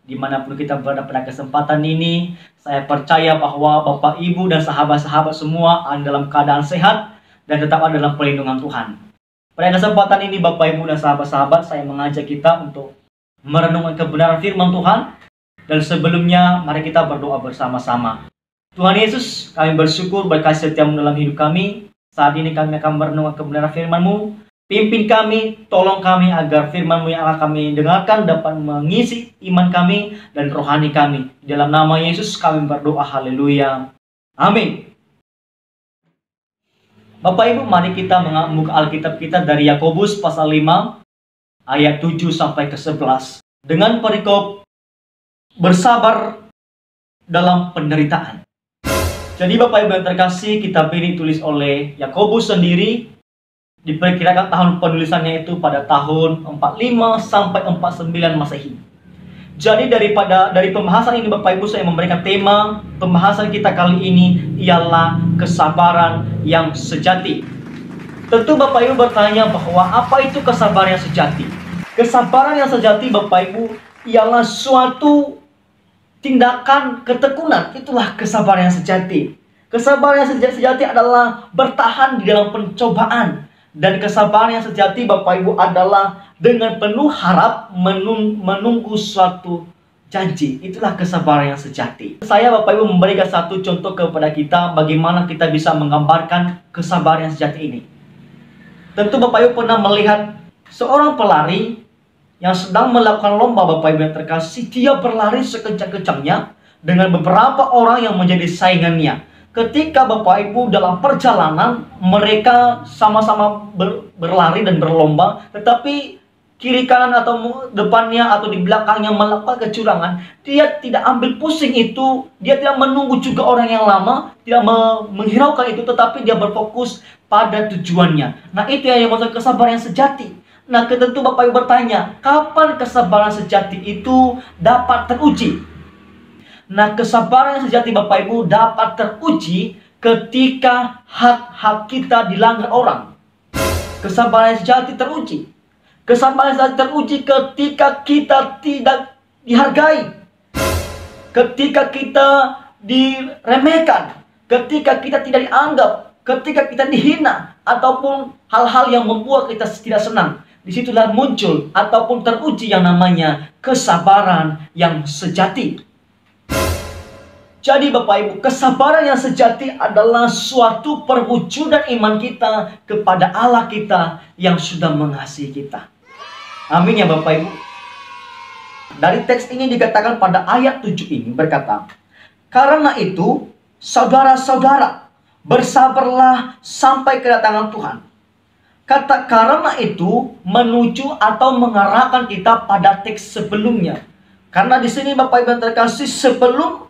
Dimanapun kita berada pada kesempatan ini, saya percaya bahwa Bapak, Ibu, dan sahabat-sahabat semua ada dalam keadaan sehat dan tetap ada dalam perlindungan Tuhan. Pada kesempatan ini Bapak, Ibu, dan sahabat-sahabat, saya mengajak kita untuk merenungkan kebenaran firman Tuhan. Dan sebelumnya, mari kita berdoa bersama-sama. Tuhan Yesus, kami bersyukur berkasih setiamu dalam hidup kami. Saat ini kami akan merenungkan kebenaran firman-Mu. Pimpin kami, tolong kami agar firman-Mu yang akan kami dengarkan dapat mengisi iman kami dan rohani kami. Dalam nama Yesus kami berdoa, haleluya. Amin. Bapak Ibu, mari kita membuka Alkitab kita dari Yakobus pasal 5 ayat 7 sampai ke 11 dengan perikop bersabar dalam penderitaan. Jadi Bapak Ibu yang terkasih, kitab ini ditulis oleh Yakobus sendiri. Diperkirakan tahun penulisannya itu pada tahun 45 sampai 49 Masehi. Jadi dari pembahasan ini Bapak Ibu, saya memberikan tema pembahasan kita kali ini ialah kesabaran yang sejati. Tentu Bapak Ibu bertanya bahwa apa itu kesabaran yang sejati? Kesabaran yang sejati Bapak Ibu ialah suatu tindakan ketekunan. Itulah kesabaran yang sejati. Kesabaran yang sejati adalah bertahan di dalam pencobaan. Dan kesabaran yang sejati Bapak Ibu adalah dengan penuh harap menunggu suatu janji. Itulah kesabaran yang sejati. Saya Bapak Ibu memberikan satu contoh kepada kita bagaimana kita bisa menggambarkan kesabaran yang sejati ini. Tentu Bapak Ibu pernah melihat seorang pelari yang sedang melakukan lomba Bapak Ibu yang terkasih. Dia berlari sekencang-kencangnya dengan beberapa orang yang menjadi saingannya. Ketika Bapak Ibu dalam perjalanan mereka sama-sama berlari dan berlomba, tetapi kiri kanan atau depannya atau di belakangnya melakukan kecurangan, dia tidak ambil pusing itu, dia tidak menunggu juga orang yang lama, tidak menghiraukan itu, tetapi dia berfokus pada tujuannya. Nah, itu yang maksud kesabaran yang sejati. Nah, tentu Bapak Ibu bertanya, kapan kesabaran sejati itu dapat teruji? Nah, kesabaran yang sejati Bapak Ibu dapat teruji ketika hak-hak kita dilanggar orang. Kesabaran yang sejati teruji. Kesabaran yang sejati teruji ketika kita tidak dihargai. Ketika kita diremehkan. Ketika kita tidak dianggap. Ketika kita dihina. Ataupun hal-hal yang membuat kita tidak senang. Disitulah muncul ataupun teruji yang namanya kesabaran yang sejati. Jadi Bapak Ibu, kesabaran yang sejati adalah suatu perwujudan iman kita kepada Allah kita yang sudah mengasihi kita. Amin ya Bapak Ibu. Dari teks ini dikatakan pada ayat 7 ini berkata, karena itu, saudara-saudara, bersabarlah sampai kedatangan Tuhan. Kata karena itu menuju atau mengarahkan kita pada teks sebelumnya. Karena di sini Bapak Ibu yang terkasih, sebelum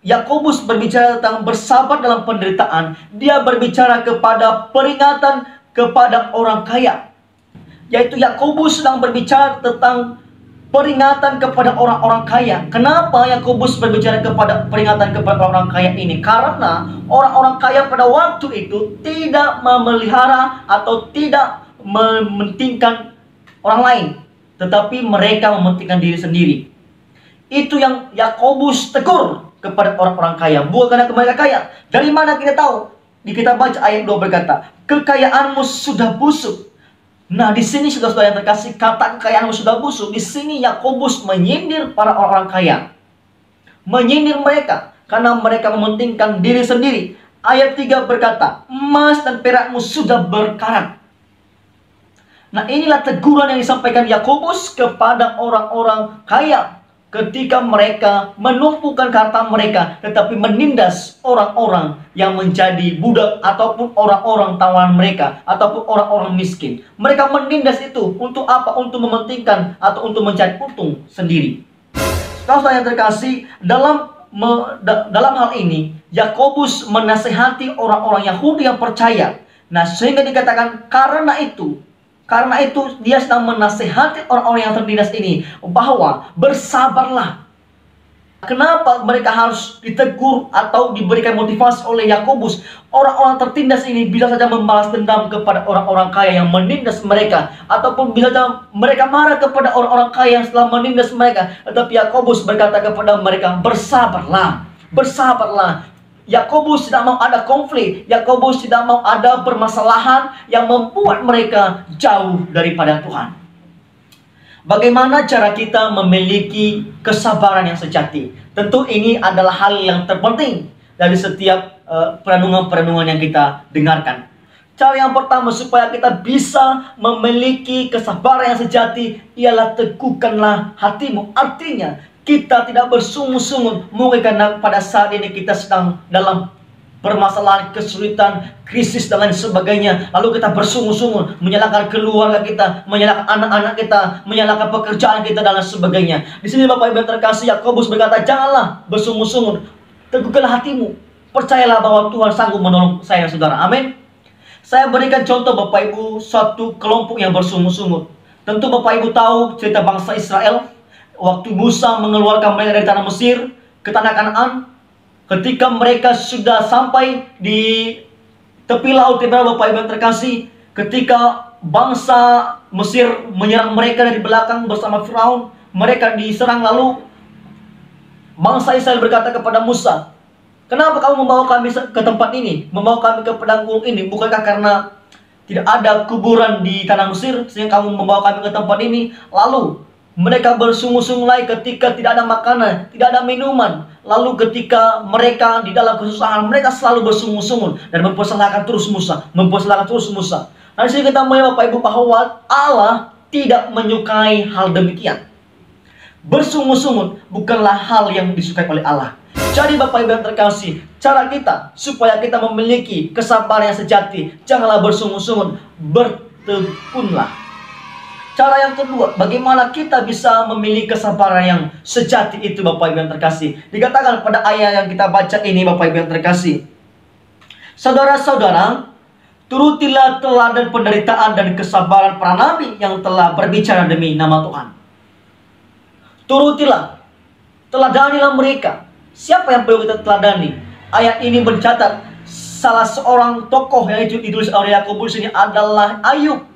Yakobus berbicara tentang bersabar dalam penderitaan, dia berbicara kepada peringatan kepada orang kaya. Yaitu Yakobus sedang berbicara tentang peringatan kepada orang-orang kaya. Kenapa Yakobus berbicara kepada peringatan kepada orang kaya ini? Karena orang-orang kaya pada waktu itu tidak memelihara atau tidak mementingkan orang lain, tetapi mereka mementingkan diri sendiri. Itu yang Yakobus tegur kepada orang-orang kaya, bukan karena mereka kaya. Dari mana kita tahu? Kita baca ayat 2 berkata, kekayaanmu sudah busuk. Nah, di sini saudara-saudara yang terkasih, kata kekayaanmu sudah busuk. Di sini Yakobus menyindir para orang kaya. Menyindir mereka karena mereka mementingkan diri sendiri. Ayat 3 berkata, emas dan perakmu sudah berkarat. Nah, inilah teguran yang disampaikan Yakobus kepada orang-orang kaya. Ketika mereka menumpukan harta mereka, tetapi menindas orang-orang yang menjadi budak ataupun orang-orang tawanan mereka, ataupun orang-orang miskin. Mereka menindas itu untuk apa? Untuk mementingkan atau untuk mencari untung sendiri. Saudara yang terkasih, dalam hal ini, Yakobus menasihati orang-orang Yahudi yang percaya. Nah, sehingga dikatakan karena itu dia sedang menasihati orang-orang yang tertindas ini bahwa bersabarlah. Kenapa mereka harus ditegur atau diberikan motivasi oleh Yakobus? Orang-orang tertindas ini bisa saja membalas dendam kepada orang-orang kaya yang menindas mereka, ataupun bisa saja mereka marah kepada orang-orang kaya yang setelah menindas mereka. Tetapi Yakobus berkata kepada mereka, bersabarlah, bersabarlah. Yakobus tidak mau ada konflik. Yakobus tidak mau ada permasalahan yang membuat mereka jauh daripada Tuhan. Bagaimana cara kita memiliki kesabaran yang sejati? Tentu ini adalah hal yang terpenting dari setiap perenungan-perenungan yang kita dengarkan. Cara yang pertama supaya kita bisa memiliki kesabaran yang sejati ialah teguhkanlah hatimu. Artinya kita tidak bersungut-sungut. Mungkin karena pada saat ini kita sedang dalam permasalahan, kesulitan, krisis dan lain sebagainya, lalu kita bersungut-sungut menyalahkan keluarga kita, menyalahkan anak-anak kita, menyalahkan pekerjaan kita dan lain sebagainya. Di sini Bapak Ibu yang terkasih, Yakobus berkata, janganlah bersungut-sungut, teguhkanlah hatimu, percayalah bahwa Tuhan sanggup menolong saya saudara. Amin. Saya berikan contoh Bapak Ibu, suatu kelompok yang bersungut-sungut. Tentu Bapak Ibu tahu cerita bangsa Israel waktu Musa mengeluarkan mereka dari tanah Mesir ke tanah Kanaan. Ketika mereka sudah sampai di tepi laut, Bapak Ibu yang terkasih, ketika bangsa Mesir menyerang mereka dari belakang bersama Firaun, mereka diserang, lalu bangsa Israel berkata kepada Musa, kenapa kamu membawa kami ke tempat ini, membawa kami ke padang gurun ini? Bukankah karena tidak ada kuburan di tanah Mesir sehingga kamu membawa kami ke tempat ini? Lalu mereka bersungut-sungut lagi ketika tidak ada makanan, tidak ada minuman. Lalu ketika mereka di dalam kesusahan, mereka selalu bersungut-sungut dan mempersalahkan terus Musa, mempersalahkan terus Musa. Nah, di sini kita melihat Bapak Ibu bahwa Allah tidak menyukai hal demikian. Bersungut-sungut bukanlah hal yang disukai oleh Allah. Jadi Bapak Ibu yang terkasih, cara kita supaya kita memiliki kesabaran yang sejati, janganlah bersungut-sungut, bertekunlah. Cara yang kedua, bagaimana kita bisa memiliki kesabaran yang sejati itu Bapak Ibu yang terkasih. Dikatakan pada ayat yang kita baca ini Bapak Ibu yang terkasih, saudara-saudara, turutilah teladan penderitaan dan kesabaran para nabi yang telah berbicara demi nama Tuhan. Turutilah, teladanilah mereka. Siapa yang perlu kita teladani? Ayat ini mencatat salah seorang tokoh yang ditulis oleh Yakobus ini adalah Ayub.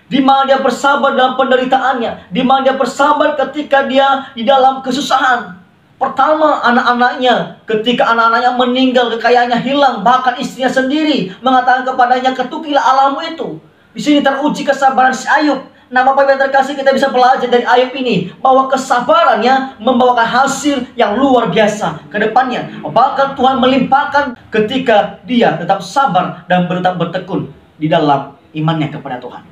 Di mana dia bersabar dalam penderitaannya, di mana dia bersabar ketika dia di dalam kesusahan. Pertama, anak-anaknya, ketika anak-anaknya meninggal, kekayaannya hilang, bahkan istrinya sendiri mengatakan kepadanya, ketukilah Allahmu itu. Di sini teruji kesabaran si Ayub. Nah, Bapak Ibu yang terkasih, kita bisa belajar dari Ayub ini bahwa kesabarannya membawakan hasil yang luar biasa ke depannya. Bahkan Tuhan melimpahkan ketika dia tetap sabar dan tetap bertekun di dalam imannya kepada Tuhan.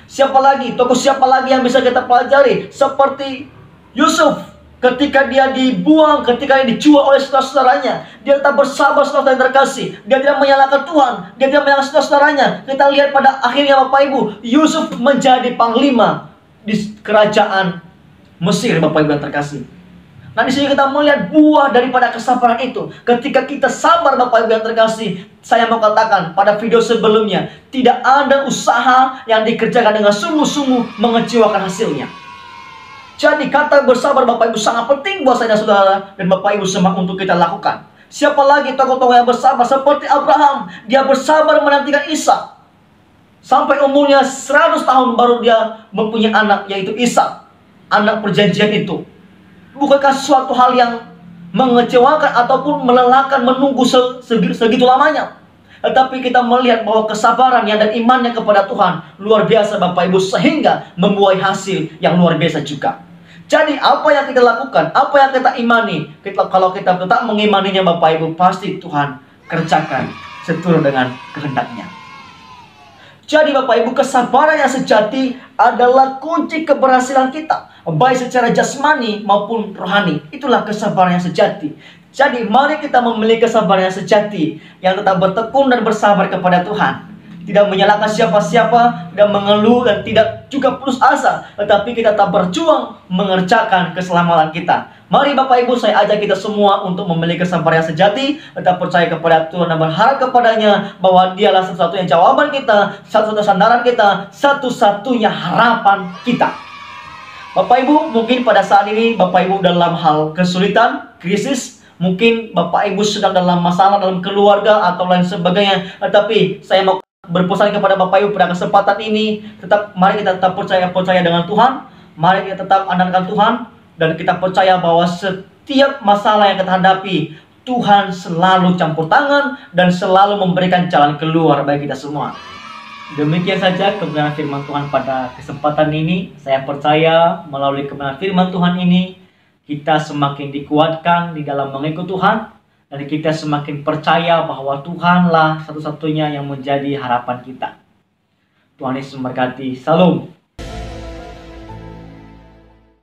Siapa lagi? Tokoh siapa lagi yang bisa kita pelajari? Seperti Yusuf, ketika dia dibuang, ketika dia dijual oleh saudara-saudaranya, dia tetap bersabar, saudara yang terkasih. Dia tidak menyalahkan Tuhan, dia tidak menyalahkan saudara-saudaranya. Kita lihat pada akhirnya Bapak Ibu, Yusuf menjadi panglima di kerajaan Mesir, Bapak Ibu yang terkasih. Nah, di sini kita melihat buah daripada kesabaran itu. Ketika kita sabar Bapak Ibu yang terkasih, saya mau katakan pada video sebelumnya, tidak ada usaha yang dikerjakan dengan sungguh-sungguh mengecewakan hasilnya. Jadi kata bersabar Bapak Ibu sangat penting buat saya saudara dan Bapak Ibu semua untuk kita lakukan. Siapa lagi tokoh-tokoh yang bersabar? Seperti Abraham, dia bersabar menantikan Ishak. Sampai umurnya 100 tahun baru dia mempunyai anak, yaitu Ishak, anak perjanjian itu. Bukankah suatu hal yang mengecewakan ataupun melelahkan menunggu segitu lamanya? Tetapi kita melihat bahwa kesabarannya dan imannya kepada Tuhan luar biasa Bapak Ibu, sehingga membuahkan hasil yang luar biasa juga. Jadi apa yang kita lakukan, apa yang kita imani, kalau kita tetap mengimaninya Bapak Ibu, pasti Tuhan kerjakan seturut dengan kehendaknya. Jadi Bapak Ibu, kesabaran yang sejati adalah kunci keberhasilan kita, baik secara jasmani maupun rohani. Itulah kesabaran yang sejati. Jadi mari kita memiliki kesabaran yang sejati, yang tetap bertekun dan bersabar kepada Tuhan. Tidak menyalahkan siapa-siapa, tidak mengeluh dan tidak juga putus asa, tetapi kita tetap berjuang mengerjakan keselamatan kita. Mari Bapak Ibu, saya ajak kita semua untuk memiliki kesabaran yang sejati, tetap percaya kepada Tuhan dan berharap kepadanya bahwa Dialah satu-satunya jawaban kita, satu-satunya sandaran kita, satu-satunya harapan kita. Bapak Ibu, mungkin pada saat ini Bapak Ibu dalam hal kesulitan, krisis, mungkin Bapak Ibu sedang dalam masalah dalam keluarga atau lain sebagainya. Tetapi saya mau berpesan kepada Bapak Ibu pada kesempatan ini, mari kita tetap percaya dengan Tuhan, mari kita tetap andalkan Tuhan, dan kita percaya bahwa setiap masalah yang kita hadapi, Tuhan selalu campur tangan dan selalu memberikan jalan keluar bagi kita semua. Demikian saja kebenaran firman Tuhan pada kesempatan ini. Saya percaya melalui kebenaran firman Tuhan ini, kita semakin dikuatkan di dalam mengikut Tuhan, dan kita semakin percaya bahwa Tuhanlah satu-satunya yang menjadi harapan kita. Tuhan Yesus memberkati. Salam.